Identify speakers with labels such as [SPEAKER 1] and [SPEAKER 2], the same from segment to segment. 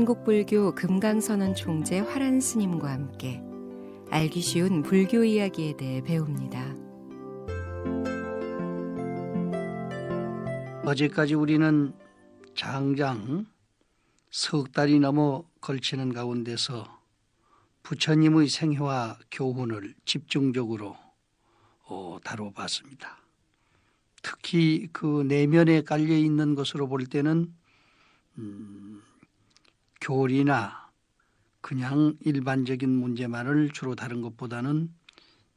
[SPEAKER 1] 한국불교 금강선언 총재 화란 스님과 함께 알기 쉬운 불교 이야기에 대해 배웁니다.
[SPEAKER 2] 어제까지 우리는 장장 석 달이 넘어 걸치는 가운데서 부처님의 생애와 교훈을 집중적으로 다뤄봤습니다. 특히 그 내면에 깔려 있는 것으로 볼 때는 교리나 그냥 일반적인 문제만을 주로 다룬 것보다는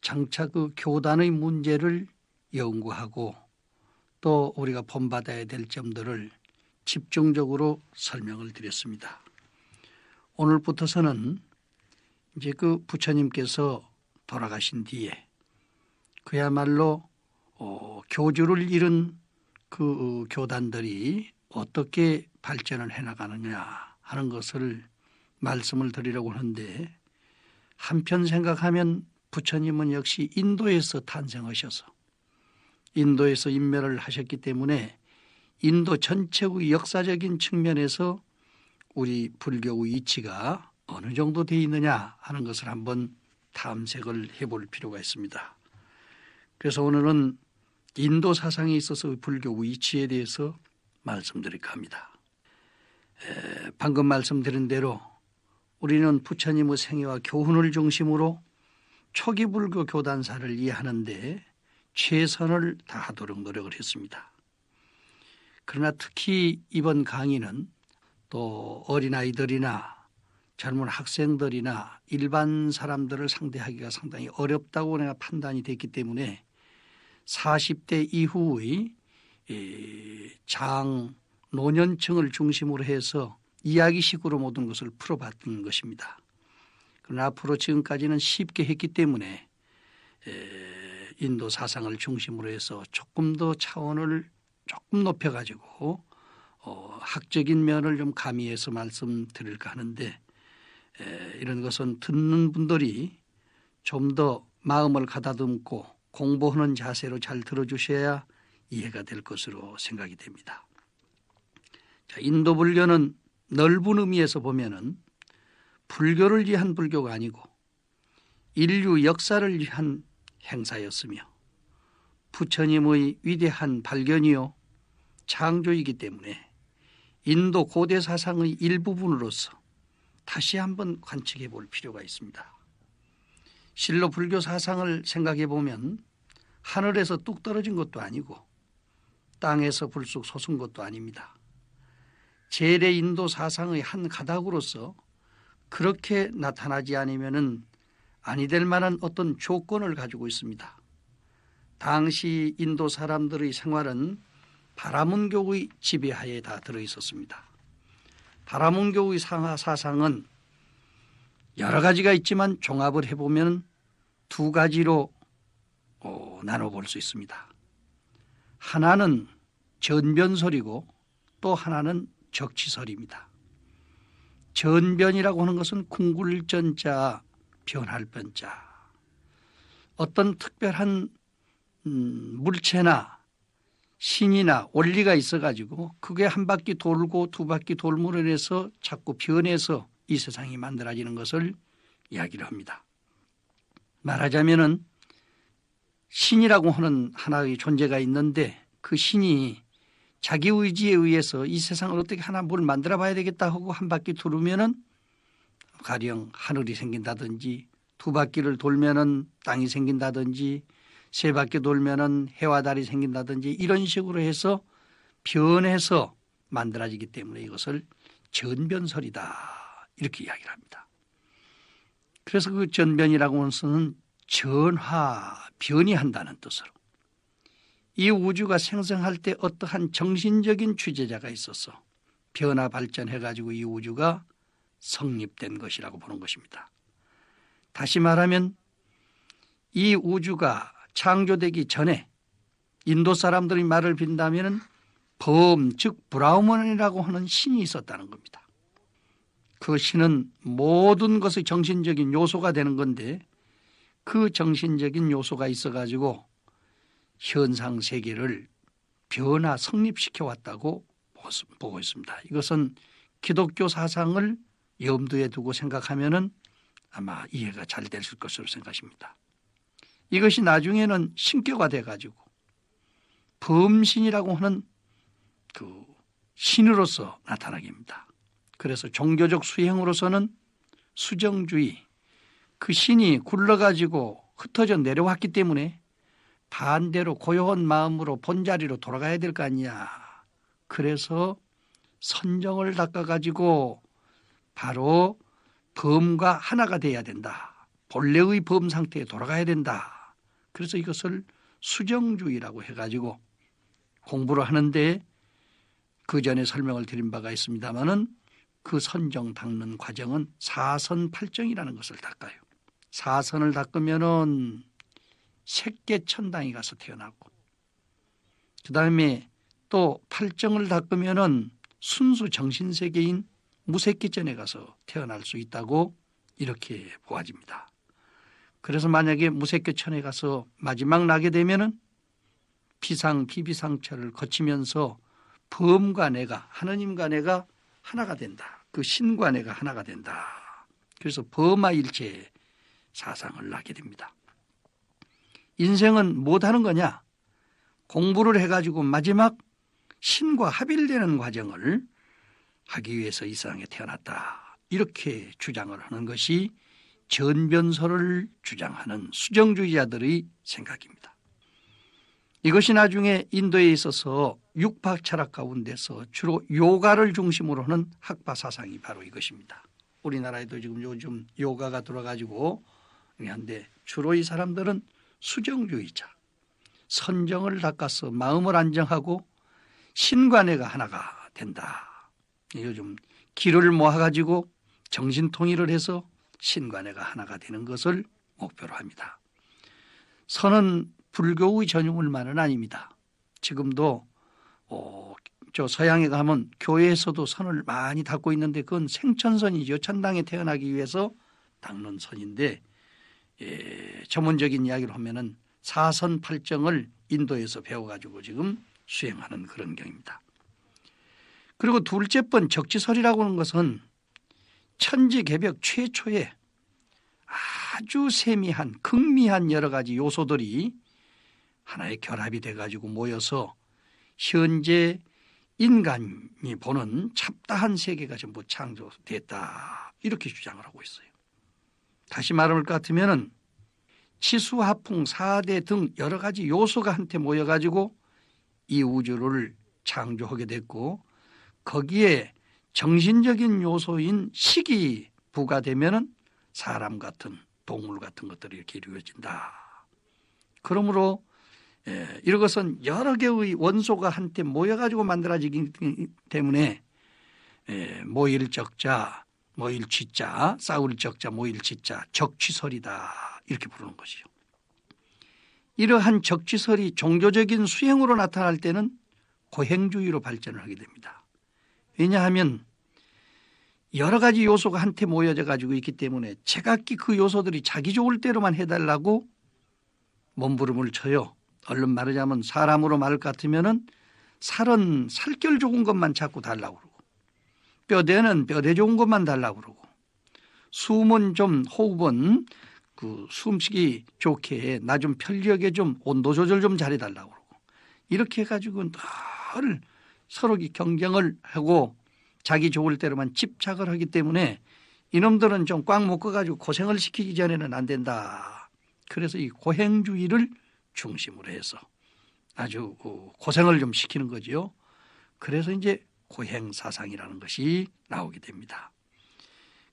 [SPEAKER 2] 장차 그 교단의 문제를 연구하고 또 우리가 본받아야 될 점들을 집중적으로 설명을 드렸습니다. 오늘부터서는 이제 그 부처님께서 돌아가신 뒤에 그야말로 교주를 잃은 그 교단들이 어떻게 발전을 해나가느냐 하는 것을 말씀을 드리려고 하는데, 한편 생각하면 부처님은 역시 인도에서 탄생하셔서 인도에서 인멸을 하셨기 때문에 인도 전체의 역사적인 측면에서 우리 불교의 이치가 어느 정도 되어 있느냐 하는 것을 한번 탐색을 해볼 필요가 있습니다. 그래서 오늘은 인도 사상에 있어서 불교의 이치에 대해서 말씀드릴까 합니다. 방금 말씀드린 대로 우리는 부처님의 생애와 교훈을 중심으로 초기 불교 교단사를 이해하는 데 최선을 다하도록 노력을 했습니다. 그러나 특히 이번 강의는 또 어린아이들이나 젊은 학생들이나 일반 사람들을 상대하기가 상당히 어렵다고 내가 판단이 됐기 때문에 40대 이후의 노년층을 중심으로 해서 이야기식으로 모든 것을 풀어봤던 것입니다. 그러나 앞으로 지금까지는 쉽게 했기 때문에 인도 사상을 중심으로 해서 조금 더 차원을 조금 높여가지고 학적인 면을 좀 가미해서 말씀드릴까 하는데, 이런 것은 듣는 분들이 좀 더 마음을 가다듬고 공부하는 자세로 잘 들어주셔야 이해가 될 것으로 생각이 됩니다. 자, 인도 불교는 넓은 의미에서 보면은 불교를 위한 불교가 아니고 인류 역사를 위한 행사였으며 부처님의 위대한 발견이요 창조이기 때문에 인도 고대 사상의 일부분으로서 다시 한번 관측해 볼 필요가 있습니다. 실로 불교 사상을 생각해 보면 하늘에서 뚝 떨어진 것도 아니고 땅에서 불쑥 솟은 것도 아닙니다. 재래 인도 사상의 한 가닥으로서 그렇게 나타나지 않으면은 아니 될 만한 어떤 조건을 가지고 있습니다. 당시 인도 사람들의 생활은 바라문교의 지배하에 다 들어 있었습니다. 바라문교의 사상은 여러 가지가 있지만 종합을 해보면 두 가지로 나눠볼 수 있습니다. 하나는 전변설이고 또 하나는 적치설입니다. 전변이라고 하는 것은 궁굴전자, 변할 변자, 어떤 특별한 물체나 신이나 원리가 있어가지고 그게 한 바퀴 돌고 두 바퀴 돌므로 인해서 자꾸 변해서 이 세상이 만들어지는 것을 이야기를 합니다. 말하자면은 신이라고 하는 하나의 존재가 있는데 그 신이 자기 의지에 의해서 이 세상을 어떻게 하나 뭘 만들어 봐야 되겠다 하고 한 바퀴 돌으면은 가령 하늘이 생긴다든지, 두 바퀴를 돌면은 땅이 생긴다든지, 세 바퀴 돌면은 해와 달이 생긴다든지, 이런 식으로 해서 변해서 만들어지기 때문에 이것을 전변설이다 이렇게 이야기를 합니다. 그래서 그 전변이라고 하는 것은 전화, 변이한다는 뜻으로 이 우주가 생성할 때 어떠한 정신적인 주제자가 있어서 변화 발전해가지고 이 우주가 성립된 것이라고 보는 것입니다. 다시 말하면 이 우주가 창조되기 전에 인도 사람들이 말을 빈다면 즉 브라흐먼이라고 하는 신이 있었다는 겁니다. 그 신은 모든 것의 정신적인 요소가 되는 건데 그 정신적인 요소가 있어가지고 현상 세계를 변화 성립시켜 왔다고 보고 있습니다. 이것은 기독교 사상을 염두에 두고 생각하면은 아마 이해가 잘 될 것으로 생각합니다. 이것이 나중에는 신격화 돼가지고 범신이라고 하는 그 신으로서 나타나게 됩니다. 그래서 종교적 수행으로서는 수정주의, 그 신이 굴러가지고 흩어져 내려왔기 때문에 반대로 고요한 마음으로 본자리로 돌아가야 될 거 아니냐. 그래서 선정을 닦아가지고 바로 범과 하나가 돼야 된다. 본래의 범 상태에 돌아가야 된다. 그래서 이것을 수정주의라고 해가지고 공부를 하는데 그 전에 설명을 드린 바가 있습니다마는 그 선정 닦는 과정은 사선팔정이라는 것을 닦아요. 사선을 닦으면은 색계천당에 가서 태어나고, 그 다음에 또 팔정을 닦으면은 순수 정신세계인 무색기전에 가서 태어날 수 있다고 이렇게 보아집니다. 그래서 만약에 무색계천에 가서 마지막 나게 되면은 비상 비비상처를 거치면서 범과 내가, 하느님과 내가 하나가 된다. 그 신과 내가 하나가 된다. 그래서 범하일체 사상을 하게 됩니다. 인생은 못하는 거냐? 공부를 해가지고 마지막 신과 합일되는 과정을 하기 위해서 이 세상에 태어났다. 이렇게 주장을 하는 것이 전변설을 주장하는 수정주의자들의 생각입니다. 이것이 나중에 인도에 있어서 육파 철학 가운데서 주로 요가를 중심으로 하는 학파 사상이 바로 이것입니다. 우리나라에도 지금 요즘 요가가 들어가지고 한데 주로 이 사람들은 수정주의자, 선정을 닦아서 마음을 안정하고 신과 내가 하나가 된다. 요즘 기를 모아가지고 정신통일을 해서 신과 내가 하나가 되는 것을 목표로 합니다. 선은 불교의 전유물만은 아닙니다. 지금도 저 서양에 가면 교회에서도 선을 많이 닦고 있는데 그건 생천선이죠. 천당에 태어나기 위해서 닦는 선인데 전문적인 이야기를 하면은 사선팔정을 인도에서 배워가지고 지금 수행하는 그런 경입니다. 그리고 둘째 번 적지설이라고 하는 것은 천지개벽 최초의 아주 세미한 극미한 여러 가지 요소들이 하나의 결합이 돼가지고 모여서 현재 인간이 보는 잡다한 세계가 전부 창조됐다. 이렇게 주장을 하고 있어요. 다시 말할 것 같으면 치수하풍 4대 등 여러 가지 요소가 한테 모여가지고 이 우주를 창조하게 됐고 거기에 정신적인 요소인 식이 부과되면은 사람 같은 동물 같은 것들이 이렇게 이루어진다. 그러므로 이것은 여러 개의 원소가 한테 모여가지고 만들어지기 때문에 모일적자, 모일취자, 싸울 적자, 모일취자, 적취설이다. 이렇게 부르는 것이죠. 이러한 적취설이 종교적인 수행으로 나타날 때는 고행주의로 발전을 하게 됩니다. 왜냐하면 여러 가지 요소가 한테 모여져 가지고 있기 때문에 제각기 그 요소들이 자기 좋을 대로만 해달라고 몸부림을 쳐요. 얼른 말하자면 사람으로 말할 것 같으면은 살은 살결 좋은 것만 자꾸 달라고 그러고 뼈대는 뼈대 좋은 것만 달라고 그러고 숨은 좀 호흡은 그 숨쉬기 좋게 나 좀 편리하게 좀 온도 조절 좀 잘해달라고 그러고 이렇게 해가지고 늘 서로 경쟁을 하고 자기 좋을 대로만 집착을 하기 때문에 이놈들은 좀 꽉 묶어가지고 고생을 시키기 전에는 안 된다. 그래서 이 고행주의를 중심으로 해서 아주 고생을 좀 시키는 거죠. 그래서 이제 고행사상이라는 것이 나오게 됩니다.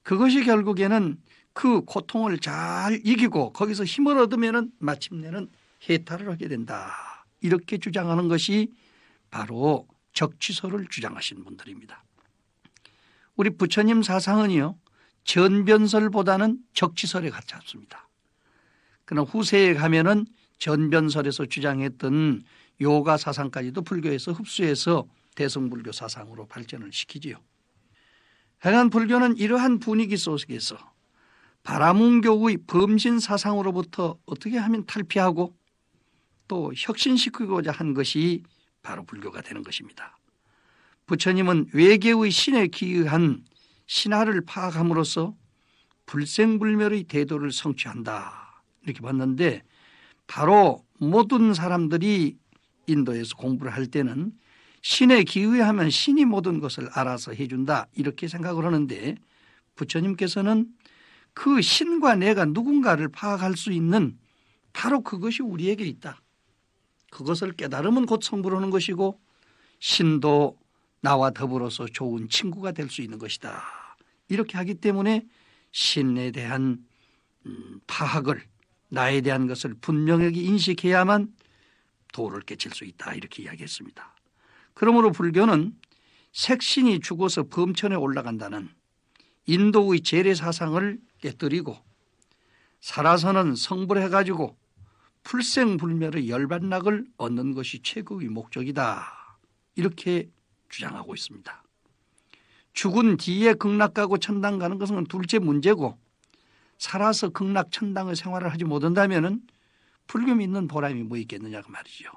[SPEAKER 2] 그것이 결국에는 그 고통을 잘 이기고 거기서 힘을 얻으면 마침내는 해탈을 하게 된다. 이렇게 주장하는 것이 바로 적취설을 주장하신 분들입니다. 우리 부처님 사상은요. 전변설보다는 적취설에 가깝습니다. 그러나 후세에 가면은 전변설에서 주장했던 요가 사상까지도 불교에서 흡수해서 대승불교 사상으로 발전을 시키지요. 해난 불교는 이러한 분위기 속에서 바라문교의 범신 사상으로부터 어떻게 하면 탈피하고 또 혁신시키고자 한 것이 바로 불교가 되는 것입니다. 부처님은 외계의 신에 기의한 신화를 파악함으로써 불생불멸의 대도를 성취한다 이렇게 봤는데, 바로 모든 사람들이 인도에서 공부를 할 때는 신에 기의하면 신이 모든 것을 알아서 해준다 이렇게 생각을 하는데, 부처님께서는 그 신과 내가 누군가를 파악할 수 있는 바로 그것이 우리에게 있다. 그것을 깨달으면 곧 성불을 하는 것이고 신도 나와 더불어서 좋은 친구가 될 수 있는 것이다. 이렇게 하기 때문에 신에 대한 파악을, 나에 대한 것을 분명하게 인식해야만 도를 깨칠 수 있다 이렇게 이야기했습니다. 그러므로 불교는 색신이 죽어서 범천에 올라간다는 인도의 재래사상을 깨뜨리고 살아서는 성불해가지고 불생불멸의 열반락을 얻는 것이 최고의 목적이다 이렇게 주장하고 있습니다. 죽은 뒤에 극락 가고 천당 가는 것은 둘째 문제고, 살아서 극락 천당의 생활을 하지 못한다면 불교 믿는 보람이 뭐 있겠느냐 그 말이죠.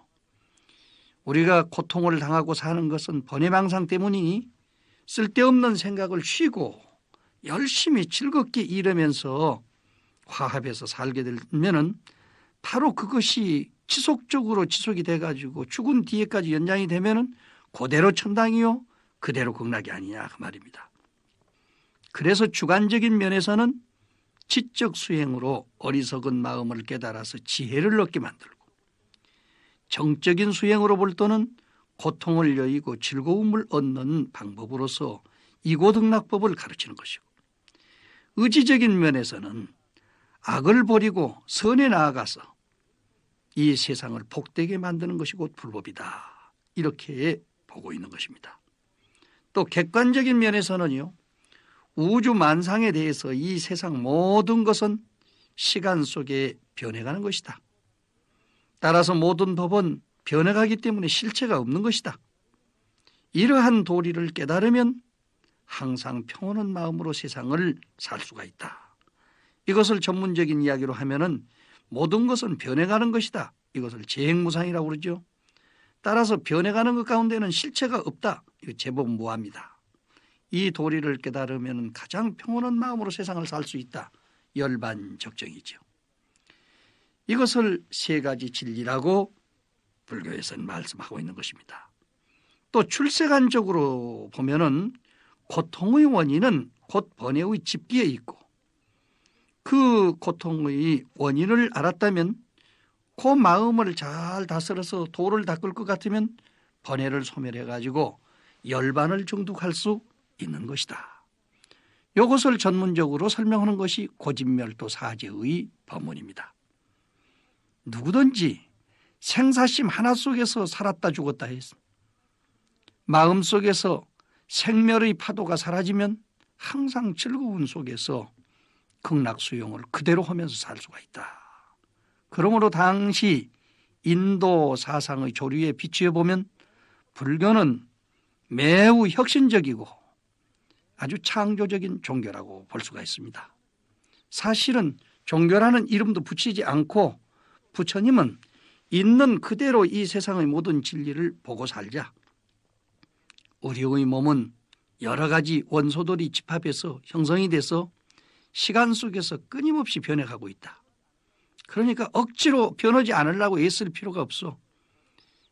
[SPEAKER 2] 우리가 고통을 당하고 사는 것은 번외망상 때문이니 쓸데없는 생각을 쉬고 열심히 즐겁게 일하면서 화합해서 살게 되면은 바로 그것이 지속적으로 지속이 돼가지고 죽은 뒤에까지 연장이 되면은 그대로 천당이요 그대로 극락이 아니냐 그 말입니다. 그래서 주관적인 면에서는 지적 수행으로 어리석은 마음을 깨달아서 지혜를 얻게 만들고, 정적인 수행으로 볼 때는 고통을 여의고 즐거움을 얻는 방법으로서 이고등락법을 가르치는 것이고, 의지적인 면에서는 악을 버리고 선에 나아가서 이 세상을 복되게 만드는 것이 곧 불법이다 이렇게 보고 있는 것입니다. 또 객관적인 면에서는요, 우주 만상에 대해서 이 세상 모든 것은 시간 속에 변해가는 것이다. 따라서 모든 법은 변해가기 때문에 실체가 없는 것이다. 이러한 도리를 깨달으면 항상 평온한 마음으로 세상을 살 수가 있다. 이것을 전문적인 이야기로 하면은 모든 것은 변해가는 것이다. 이것을 재행무상이라고 그러죠. 따라서 변해가는 것 가운데는 실체가 없다. 이거 제법 무합니다. 이 도리를 깨달으면 가장 평온한 마음으로 세상을 살 수 있다. 열반적정이죠. 이것을 세 가지 진리라고 불교에서는 말씀하고 있는 것입니다. 또 출세관적으로 보면은 고통의 원인은 곧 번뇌의 집기에 있고, 그 고통의 원인을 알았다면 그 마음을 잘 다스려서 도를 닦을 것 같으면 번뇌를 소멸해 가지고 열반을 정독할 수 있는 것이다. 이것을 전문적으로 설명하는 것이 고진멸도 사제의 법문입니다. 누구든지 생사심 하나 속에서 살았다 죽었다 해서 마음속에서 생멸의 파도가 사라지면 항상 즐거운 속에서 극락수용을 그대로 하면서 살 수가 있다. 그러므로 당시 인도 사상의 조류에 비추어 보면 불교는 매우 혁신적이고 아주 창조적인 종교라고 볼 수가 있습니다. 사실은 종교라는 이름도 붙이지 않고 부처님은 있는 그대로 이 세상의 모든 진리를 보고 살자. 우리의 몸은 여러 가지 원소들이 집합해서 형성이 돼서 시간 속에서 끊임없이 변해가고 있다. 그러니까 억지로 변하지 않으려고 애쓸 필요가 없어.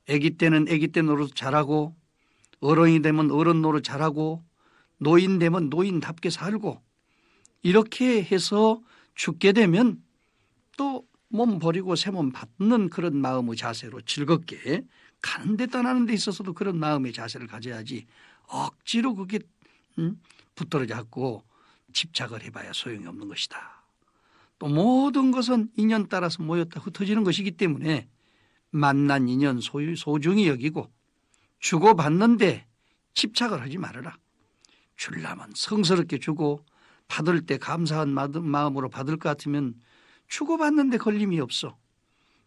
[SPEAKER 2] 아기 때는 아기 때 노릇 잘하고, 어른이 되면 어른 노릇 잘하고, 노인 되면 노인답게 살고, 이렇게 해서 죽게 되면 또 몸 버리고 새 몸 받는 그런 마음의 자세로 즐겁게 가는 데 떠나는 데 있어서도 그런 마음의 자세를 가져야지, 억지로 그게 붙들어 잡고 집착을 해봐야 소용이 없는 것이다. 또 모든 것은 인연 따라서 모였다 흩어지는 것이기 때문에 만난 인연 소중히 여기고 주고받는데 집착을 하지 말아라. 주려면 성스럽게 주고 받을 때 감사한 마음으로 받을 것 같으면 주고받는데 걸림이 없어.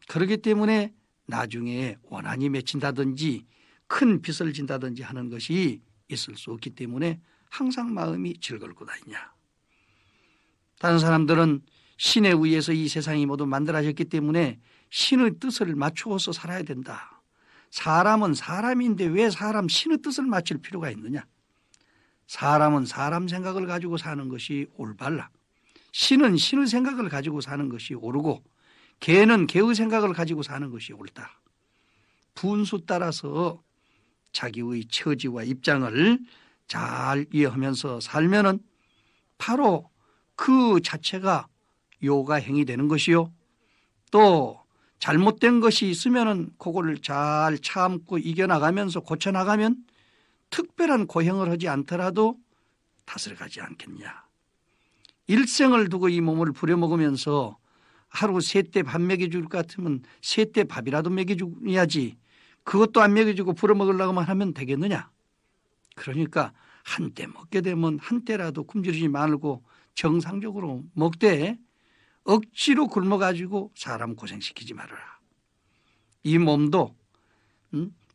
[SPEAKER 2] 그렇기 때문에 나중에 원한이 맺힌다든지 큰 빚을 진다든지 하는 것이 있을 수 없기 때문에 항상 마음이 즐거울 거다 있냐. 다른 사람들은 신에 의해서 이 세상이 모두 만들어졌기 때문에 신의 뜻을 맞추어서 살아야 된다. 사람은 사람인데 왜 사람 신의 뜻을 맞출 필요가 있느냐? 사람은 사람 생각을 가지고 사는 것이 올바라. 신은 신의 생각을 가지고 사는 것이 옳고 개는 개의 생각을 가지고 사는 것이 옳다. 분수 따라서 자기의 처지와 입장을 잘 이해하면서 살면은 바로 그 자체가 요가 행위 되는 것이요. 또 잘못된 것이 있으면은 그거를 잘 참고 이겨나가면서 고쳐나가면 특별한 고행을 하지 않더라도 다스려가지 않겠냐. 일생을 두고 이 몸을 부려먹으면서 하루 3때 밥 먹여줄 것 같으면 3때 밥이라도 먹여줘야지. 그것도 안 먹여주고 부려먹으려고만 하면 되겠느냐. 그러니까 한때 먹게 되면 한때라도 굶주리지 말고 정상적으로 먹되 억지로 굶어가지고 사람 고생시키지 말아라. 이 몸도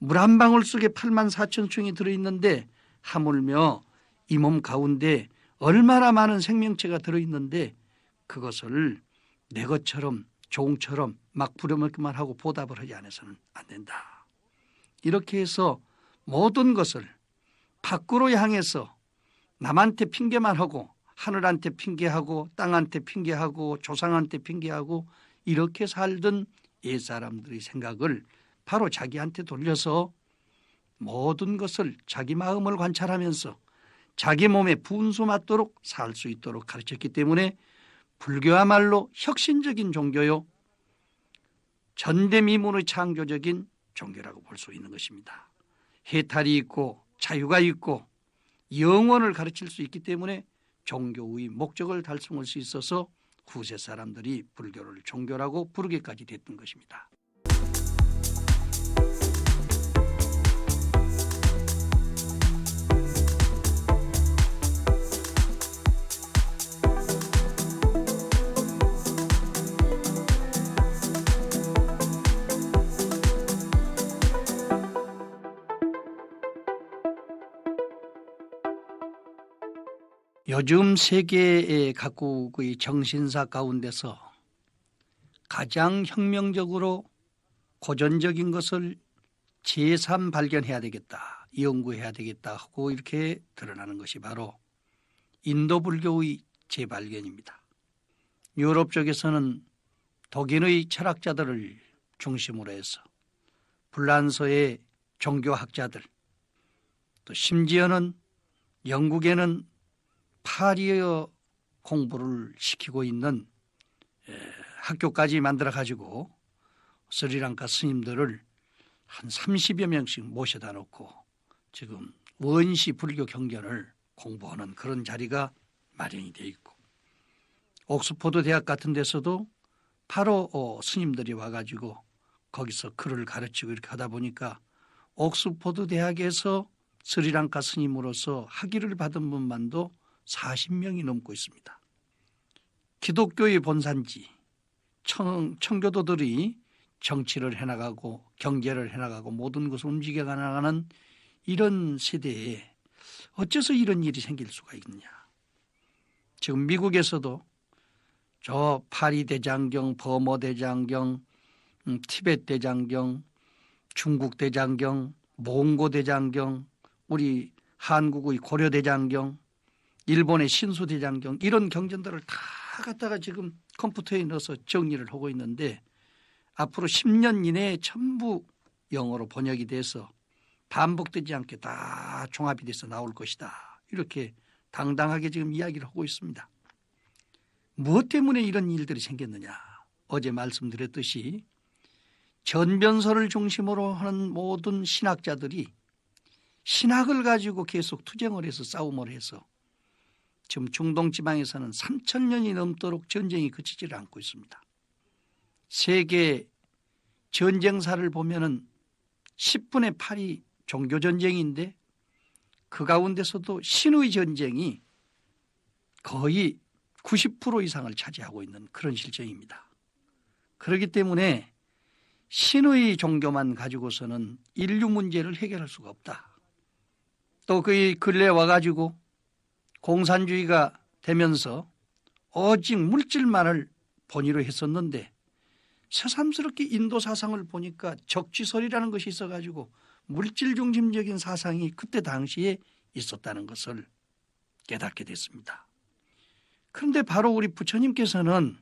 [SPEAKER 2] 물 한 방울 속에 84,000층이 들어있는데 하물며 이 몸 가운데 얼마나 많은 생명체가 들어있는데 그것을 내 것처럼 종처럼 막 부려먹기만 하고 보답을 하지 않아서는 안 된다. 이렇게 해서 모든 것을 밖으로 향해서 남한테 핑계만 하고 하늘한테 핑계하고 땅한테 핑계하고 조상한테 핑계하고 이렇게 살던 옛사람들의 생각을 바로 자기한테 돌려서 모든 것을 자기 마음을 관찰하면서 자기 몸에 분수 맞도록 살 수 있도록 가르쳤기 때문에 불교야말로 혁신적인 종교요. 전대미문의 창조적인 종교라고 볼 수 있는 것입니다. 해탈이 있고 자유가 있고 영원을 가르칠 수 있기 때문에 종교의 목적을 달성할 수 있어서 후세 사람들이 불교를 종교라고 부르기까지 됐던 것입니다. 요즘 세계의 각국의 정신사 가운데서 가장 혁명적으로 고전적인 것을 제3 발견해야 되겠다, 연구해야 되겠다 하고 이렇게 드러나는 것이 바로 인도 불교의 재발견입니다. 유럽 쪽에서는 독일의 철학자들을 중심으로 해서 불란서의 종교학자들, 또 심지어는 영국에는 파리어 공부를 시키고 있는 학교까지 만들어 가지고 스리랑카 스님들을 한 30여 명씩 모셔다 놓고 지금 원시 불교 경전을 공부하는 그런 자리가 마련이 되어 있고, 옥스퍼드 대학 같은 데서도 바로 스님들이 와가지고 거기서 글을 가르치고 이렇게 하다 보니까 옥스퍼드 대학에서 스리랑카 스님으로서 학위를 받은 분만도 40명이 넘고 있습니다. 기독교의 본산지 청교도들이 정치를 해나가고 경제를 해나가고 모든 것을 움직여 나가는 이런 세대에 어째서 이런 일이 생길 수가 있느냐. 지금 미국에서도 저 파리 대장경, 버머 대장경, 티베트 대장경, 중국 대장경, 몽고 대장경, 우리 한국의 고려 대장경, 일본의 신수 대장경, 이런 경전들을 다 갖다가 지금 컴퓨터에 넣어서 정리를 하고 있는데 앞으로 10년 이내에 전부 영어로 번역이 돼서 반복되지 않게 다 종합이 돼서 나올 것이다. 이렇게 당당하게 지금 이야기를 하고 있습니다. 무엇 때문에 이런 일들이 생겼느냐. 어제 말씀드렸듯이 전변서를 중심으로 하는 모든 신학자들이 신학을 가지고 계속 투쟁을 해서 싸움을 해서 지금 중동 지방에서는 3,000년이 넘도록 전쟁이 그치지를 않고 있습니다. 세계 전쟁사를 보면은 10분의 8이 종교전쟁인데 그 가운데서도 신의 전쟁이 거의 90% 이상을 차지하고 있는 그런 실정입니다. 그렇기 때문에 신의 종교만 가지고서는 인류 문제를 해결할 수가 없다. 또 그 근래 와가지고 공산주의가 되면서 오직 물질만을 본의로 했었는데 새삼스럽게 인도 사상을 보니까 적지설이라는 것이 있어가지고 물질 중심적인 사상이 그때 당시에 있었다는 것을 깨닫게 됐습니다. 그런데 바로 우리 부처님께서는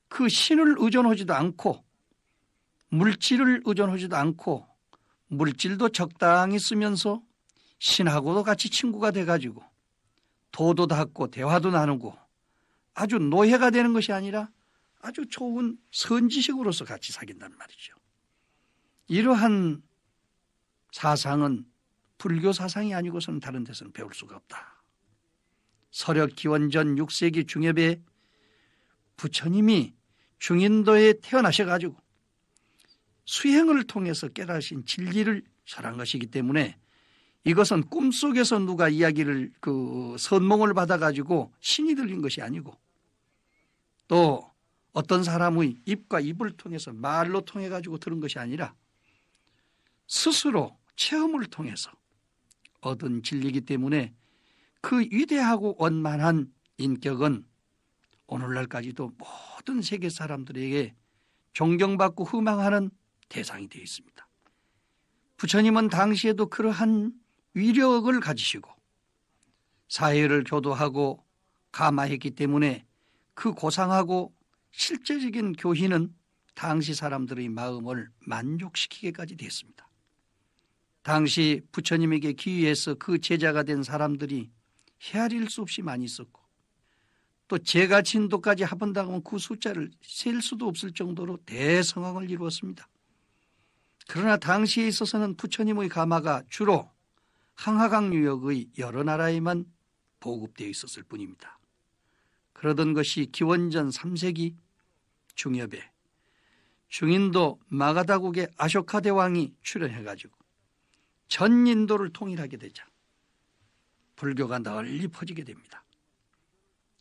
[SPEAKER 2] 그 신을 의존하지도 않고 물질을 의존하지도 않고 물질도 적당히 쓰면서 신하고도 같이 친구가 돼가지고 도도 닦고 대화도 나누고 아주 노예가 되는 것이 아니라 아주 좋은 선지식으로서 같이 사귄단 말이죠. 이러한 사상은 불교 사상이 아니고서는 다른 데서는 배울 수가 없다. 서력 기원전 6세기 중엽에 부처님이 중인도에 태어나셔가지고 수행을 통해서 깨달으신 진리를 설한 것이기 때문에 이것은 꿈속에서 누가 이야기를 선몽을 받아가지고 신이 들린 것이 아니고 또 어떤 사람의 입과 입을 통해서 말로 통해 가지고 들은 것이 아니라 스스로 체험을 통해서 얻은 진리이기 때문에 그 위대하고 원만한 인격은 오늘날까지도 모든 세계 사람들에게 존경받고 흠망하는 대상이 되어 있습니다. 부처님은 당시에도 그러한 위력을 가지시고 사회를 교도하고 감화했기 때문에 그 고상하고 실제적인 교훈은 당시 사람들의 마음을 만족시키게까지 됐습니다. 당시 부처님에게 기위해서 그 제자가 된 사람들이 헤아릴 수 없이 많이 있었고 또 제가 진도까지 합한다면 그 숫자를 셀 수도 없을 정도로 대성황을 이루었습니다. 그러나 당시에 있어서는 부처님의 가마가 주로 항하강 유역의 여러 나라에만 보급되어 있었을 뿐입니다. 그러던 것이 기원전 3세기 중엽에 중인도 마가다국의 아쇼카 대왕이 출현해가지고 전 인도를 통일하게 되자 불교가 널리 퍼지게 됩니다.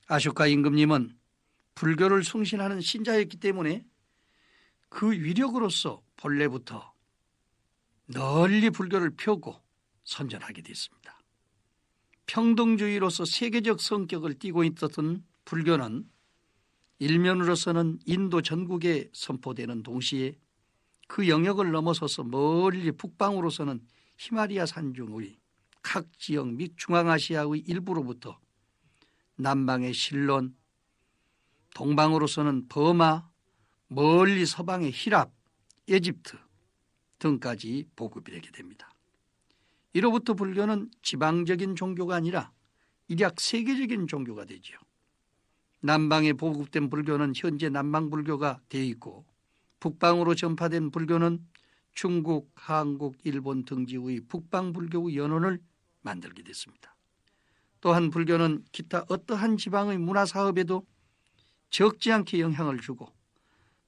[SPEAKER 2] 아쇼카 임금님은 불교를 숭신하는 신자였기 때문에 그 위력으로서 본래부터 널리 불교를 펴고 선전하게 됐습니다. 평등주의로서 세계적 성격을 띠고 있었던 불교는 일면으로서는 인도 전국에 선포되는 동시에 그 영역을 넘어서서 멀리 북방으로서는 히말라야 산중의 각 지역 및 중앙아시아의 일부로부터 남방의 실론, 동방으로서는 버마, 멀리 서방의 히랍, 에집트 등까지 보급이 되게 됩니다. 이로부터 불교는 지방적인 종교가 아니라 일약 세계적인 종교가 되지요. 남방에 보급된 불교는 현재 남방 불교가 되어 있고 북방으로 전파된 불교는 중국, 한국, 일본 등지의 북방 불교의 연원을 만들게 됐습니다. 또한 불교는 기타 어떠한 지방의 문화 사업에도 적지 않게 영향을 주고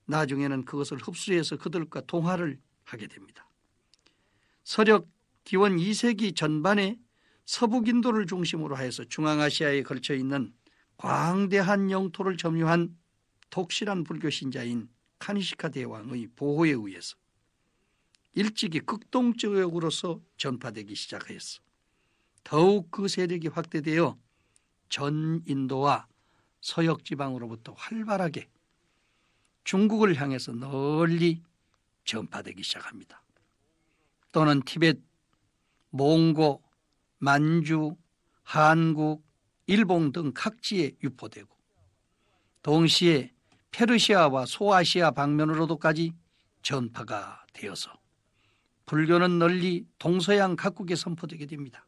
[SPEAKER 2] 나중에는 그것을 흡수해서 그들과 동화를 하게 됩니다. 서력 기원 2세기 전반에 서북 인도를 중심으로 해서 중앙아시아에 걸쳐 있는 광대한 영토를 점유한 독실한 불교 신자인 카니시카 대왕의 보호에 의해서 일찍이 극동지역으로서 전파되기 시작하였어. 더욱 그 세력이 확대되어 전 인도와 서역 지방으로부터 활발하게 중국을 향해서 널리 전파되기 시작합니다. 또는 티벳, 몽고, 만주, 한국, 일본 등 각지에 유포되고 동시에 페르시아와 소아시아 방면으로도까지 전파가 되어서 불교는 널리 동서양 각국에 선포되게 됩니다.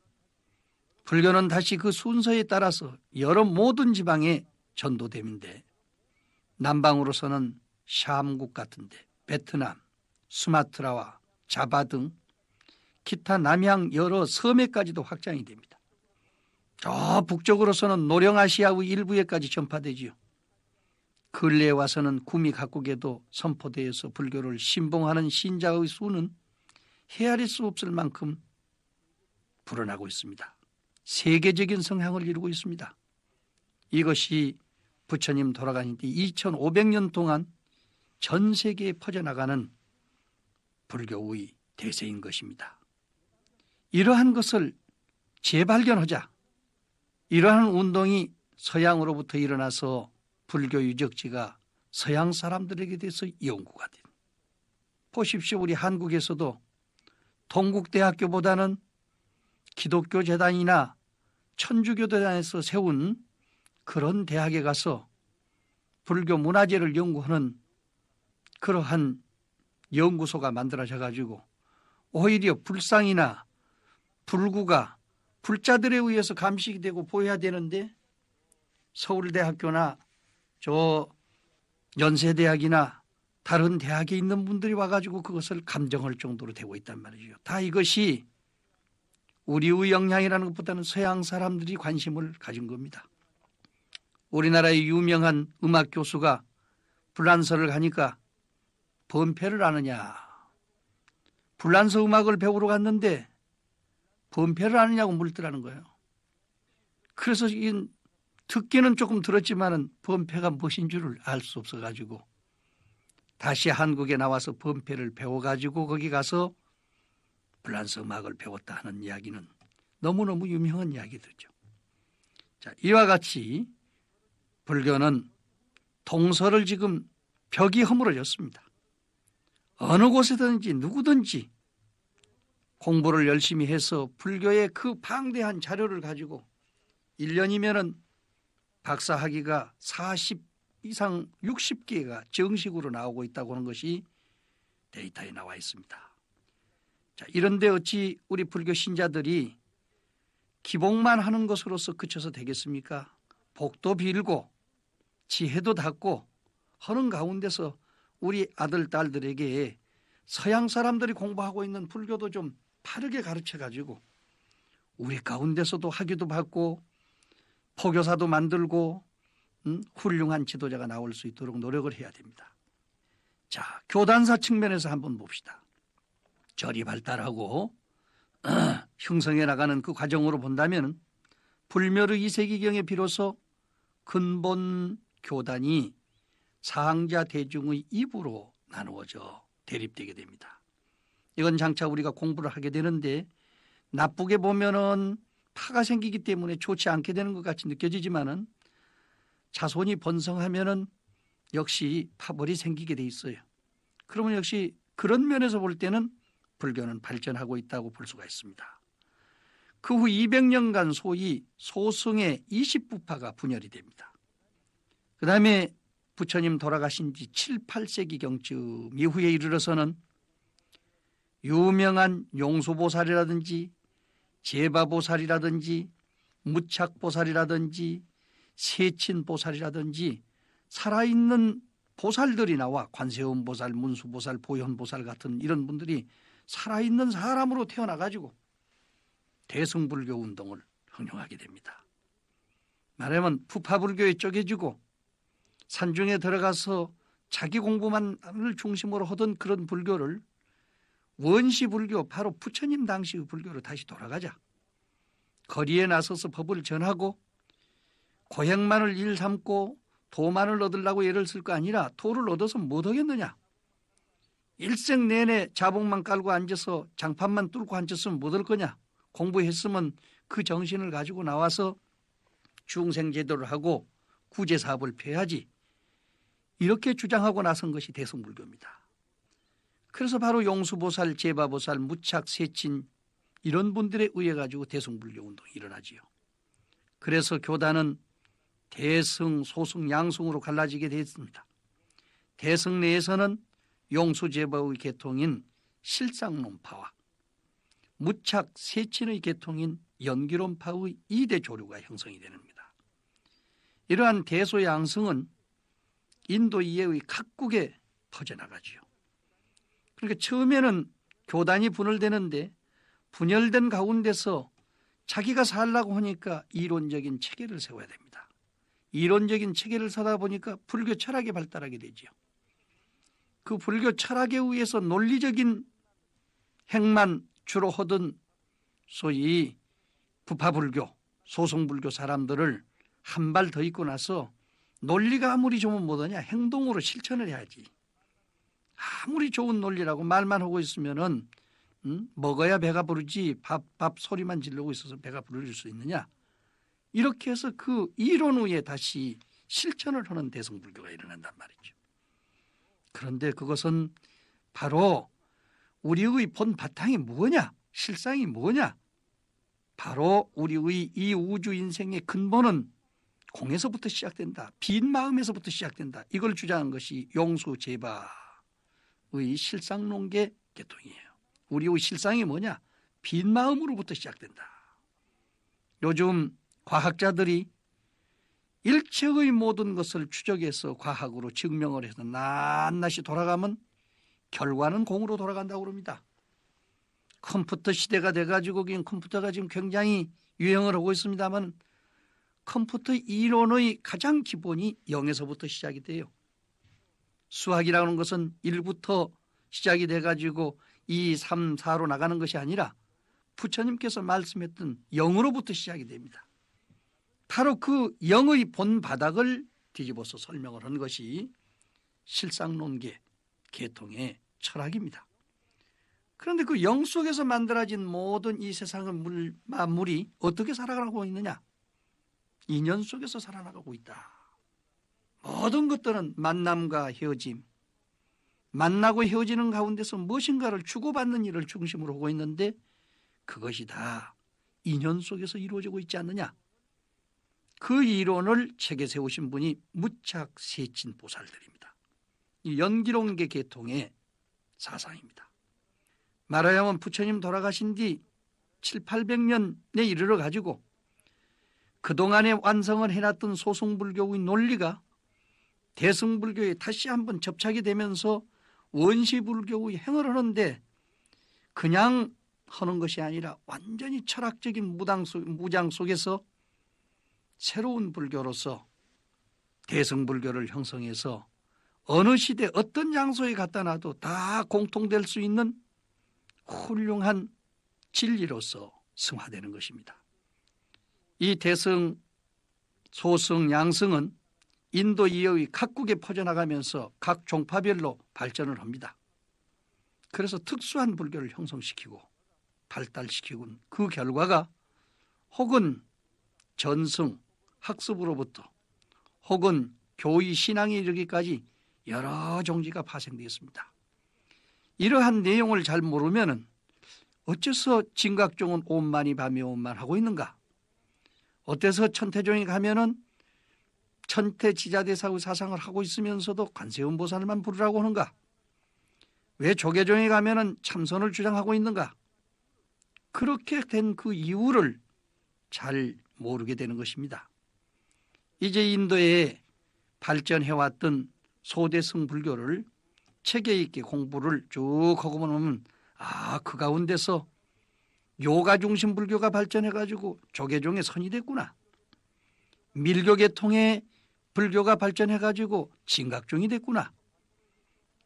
[SPEAKER 2] 불교는 다시 그 순서에 따라서 여러 모든 지방에 전도됨인데 남방으로서는 샴국 같은데 베트남, 수마트라와 자바 등 기타 남양 여러 섬에까지도 확장이 됩니다. 저 북쪽으로서는 노령아시아의 일부에까지 전파되지요. 근래에 와서는 구미 각국에도 선포되어서 불교를 신봉하는 신자의 수는 헤아릴 수 없을 만큼 불어나고 있습니다. 세계적인 성향을 이루고 있습니다. 이것이 부처님 돌아가신 뒤 2500년 동안 전 세계에 퍼져나가는 불교의 대세인 것입니다. 이러한 것을 재발견하자. 이러한 운동이 서양으로부터 일어나서 불교 유적지가 서양 사람들에게 대해서 연구가 된. 보십시오. 우리 한국에서도 동국대학교보다는 기독교 재단이나 천주교 재단에서 세운 그런 대학에 가서 불교 문화재를 연구하는 그러한 연구소가 만들어져 가지고 오히려 불상이나 불구가 불자들에 의해서 감식이 되고 보여야 되는데 서울대학교나 저 연세대학이나 다른 대학에 있는 분들이 와가지고 그것을 감정할 정도로 되고 있단 말이죠. 다 이것이 우리의 영향이라는 것보다는 서양 사람들이 관심을 가진 겁니다. 우리나라의 유명한 음악 교수가 불란서를 가니까 번패를 아느냐. 불란서 음악을 배우러 갔는데 번패를 아느냐고 묻더라는 거예요. 그래서 듣기는 조금 들었지만은 번패가 무엇인 줄을 알 수 없어가지고 다시 한국에 나와서 번패를 배워가지고 거기 가서 불란서 음악을 배웠다 하는 이야기는 너무너무 유명한 이야기들이죠. 자, 이와 같이 불교는 동서를 지금 벽이 허물어졌습니다. 어느 곳에든지 누구든지 공부를 열심히 해서 불교의 그 방대한 자료를 가지고 1년이면은 박사학위가 40 이상 60개가 정식으로 나오고 있다고 하는 것이 데이터에 나와 있습니다. 자, 이런데 어찌 우리 불교 신자들이 기복만 하는 것으로서 그쳐서 되겠습니까? 복도 빌고 지혜도 닦고 하는 가운데서 우리 아들, 딸들에게 서양 사람들이 공부하고 있는 불교도 좀 바르게 가르쳐가지고 우리 가운데서도 학위도 받고 포교사도 만들고 훌륭한 지도자가 나올 수 있도록 노력을 해야 됩니다. 자, 교단사 측면에서 한번 봅시다. 절이 발달하고 형성해 나가는 그 과정으로 본다면 불멸의 2세기경에 비로소 근본 교단이 사항자 대중의 입으로 나누어져 대립되게 됩니다. 이건 장차 우리가 공부를 하게 되는데 나쁘게 보면은 파가 생기기 때문에 좋지 않게 되는 것 같이 느껴지지만은 자손이 번성하면은 역시 파벌이 생기게 돼 있어요. 그러면 역시 그런 면에서 볼 때는 불교는 발전하고 있다고 볼 수가 있습니다. 그 후 200년간 소위 소승의 20부파가 분열이 됩니다. 그 다음에 부처님 돌아가신 지 7, 8세기경쯤 이후에 이르러서는 유명한 용수보살이라든지 제바보살이라든지 무착보살이라든지 세친보살이라든지 살아있는 보살들이 나와 관세음보살, 문수보살, 보현보살 같은 이런 분들이 살아있는 사람으로 태어나가지고 대승불교 운동을 흥룡하게 됩니다. 말하면 푸파불교에 쪼개지고 산중에 들어가서 자기 공부만을 중심으로 하던 그런 불교를 원시불교, 바로 부처님 당시의 불교로 다시 돌아가자. 거리에 나서서 법을 전하고 고행만을 일 삼고 도만을 얻으려고 애를 쓸 거 아니라 도를 얻어서 못 하겠느냐. 일생 내내 자복만 깔고 앉아서 장판만 뚫고 앉았으면 못 할 거냐. 공부했으면 그 정신을 가지고 나와서 중생제도를 하고 구제사업을 펴야지. 이렇게 주장하고 나선 것이 대승불교입니다. 그래서 바로 용수보살, 제바보살, 무착, 세친 이런 분들에 의해 가지고 대승불교 운동이 일어나지요. 그래서 교단은 대승, 소승, 양승으로 갈라지게 됐습니다. 대승 내에서는 용수제바의 계통인 실상론파와 무착, 세친의 계통인 연기론파의 2대 조류가 형성이 됩니다. 이러한 대소양승은 인도 이외의 각국에 퍼져나가지요. 그러니까 처음에는 교단이 분열되는데 분열된 가운데서 자기가 살라고 하니까 이론적인 체계를 세워야 됩니다. 이론적인 체계를 서다 보니까 불교 철학이 발달하게 되죠. 그 불교 철학에 의해서 논리적인 행만 주로 하던 소위 부파불교, 소승불교 사람들을 한 발 더 있고 나서 논리가 아무리 좋으면 뭐더냐, 행동으로 실천을 해야지. 아무리 좋은 논리라고 말만 하고 있으면은 먹어야 배가 부르지 밥 소리만 지르고 있어서 배가 부를 수 있느냐. 이렇게 해서 그 이론 위에 다시 실천을 하는 대승불교가 일어난단 말이죠. 그런데 그것은 바로 우리의 본 바탕이 뭐냐? 실상이 뭐냐? 바로 우리의 이 우주 인생의 근본은 공에서부터 시작된다. 빈 마음에서부터 시작된다. 이걸 주장한 것이 용수제바의 실상론계 계통이에요. 우리의 실상이 뭐냐? 빈 마음으로부터 시작된다. 요즘 과학자들이 일체의 모든 것을 추적해서 과학으로 증명을 해서 낱낱이 돌아가면 결과는 공으로 돌아간다고 그럽니다. 컴퓨터 시대가 돼가지고 컴퓨터가 지금 굉장히 유행을 하고 있습니다만 컴퓨터 이론의 가장 기본이 0에서부터 시작이 돼요. 수학이라는 것은 1부터 시작이 돼가지고 2, 3, 4로 나가는 것이 아니라 부처님께서 말씀했던 0으로부터 시작이 됩니다. 바로 그 0의 본 바닥을 뒤집어서 설명을 한 것이 실상론계 계통의 철학입니다. 그런데 그 0 속에서 만들어진 모든 이 세상의 만물이 어떻게 살아가고 있느냐? 인연 속에서 살아나가고 있다. 모든 것들은 만남과 헤어짐, 만나고 헤어지는 가운데서 무엇인가를 주고받는 일을 중심으로 하고 있는데 그것이 다 인연 속에서 이루어지고 있지 않느냐? 그 이론을 책에 세우신 분이 무착세친 보살들입니다. 이 연기론계 계통의 사상입니다. 말하자면 부처님 돌아가신 뒤 7, 800년에 이르러 가지고 그동안에 완성을 해놨던 소승불교의 논리가 대승불교에 다시 한번 접착이 되면서 원시불교의 행을 하는데 그냥 하는 것이 아니라 완전히 철학적인 무장 속에서 새로운 불교로서 대승불교를 형성해서 어느 시대 어떤 장소에 갖다 놔도 다 공통될 수 있는 훌륭한 진리로서 승화되는 것입니다. 이 대승, 소승, 양승은 인도 이역이 각국에 퍼져나가면서 각 종파별로 발전을 합니다. 그래서 특수한 불교를 형성시키고 발달시키고 그 결과가 혹은 전승, 학습으로부터 혹은 교의, 신앙에 이르기까지 여러 종지가 파생되었습니다. 이러한 내용을 잘 모르면 어째서 진각종은 옴만이 밤에 옴만 하고 있는가? 어때서 천태종이 가면은 천태지자대사의 사상을 하고 있으면서도 관세음보살만 부르라고 하는가? 왜 조계종에 가면은 참선을 주장하고 있는가? 그렇게 된 그 이유를 잘 모르게 되는 것입니다. 이제 인도에 발전해왔던 소대승 불교를 체계 있게 공부를 쭉 하고 보면 그 가운데서 요가 중심 불교가 발전해가지고 조계종의 선이 됐구나. 밀교계통의 불교가 발전해가지고 진각종이 됐구나.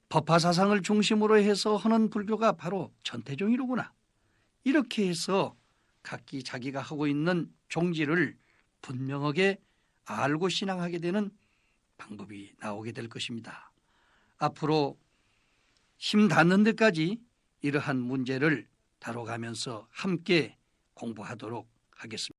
[SPEAKER 2] 법화사상을 중심으로 해서 하는 불교가 바로 천태종이로구나. 이렇게 해서 각기 자기가 하고 있는 종지를 분명하게 알고 신앙하게 되는 방법이 나오게 될 것입니다. 앞으로 힘 닿는 데까지 이러한 문제를 다뤄가면서 함께 공부하도록 하겠습니다.